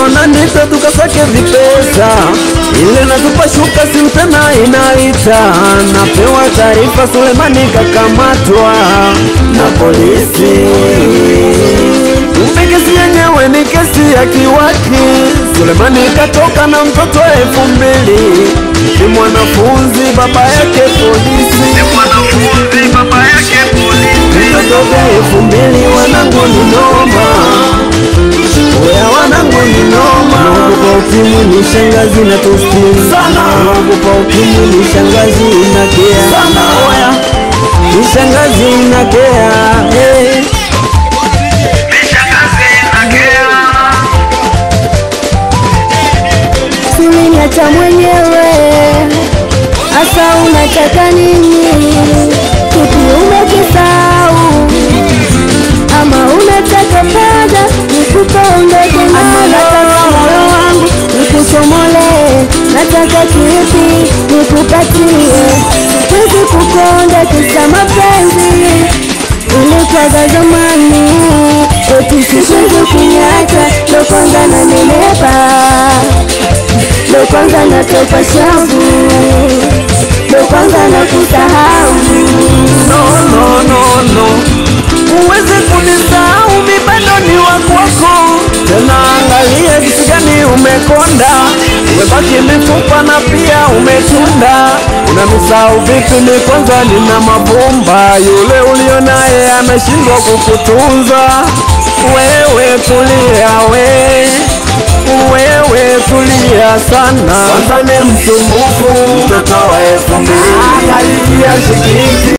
tunaona nita tukasake vipesa, ile natupa shuka simtena inaita. Napewa taarifa Sulemani kakamatwa na polisi. Kesi yenyewe ni kesi ya kiwaki. Sulemani katoka na mtoto 2000, ni mwanafunzi baba yake polisi. Mtoto 2000 wanangu ni noma. Oya wanangu ni noma. Naogopa ukimwi ni shangazi na tosti sana. Naogopa ukimwi ni shangazi inakea sana. Oya ni shangazi inakea. Hey. Uliniacha mwenyewe, asa unataka nini? Kipi umekisahau? Ama unataka pada nikupa ondoke nalo? Nataka moyo wangu nikuchomole, nataka kipi nikupatie? Siwezi kukonda kisa mapenzi, ilikuwa za zamani. Eti siwezi kunyacha, ndo kwanza nanenepa, ndo kwanza natoka shavu, ndo kwanza nakusahau. No uweze kunisahau, mi bado ni wakwako. Tena angalia jinsi gani umekonda, umebaki mifupa na pia umetunda. Unanisahau vipi? Ni kwanza nina mabomba, yule ulionaye ameshindwa kukutunza. Wewe tulia, wewe tulia sana. Kwanza ni msumbufu, mtoto wa 2000 shikiki.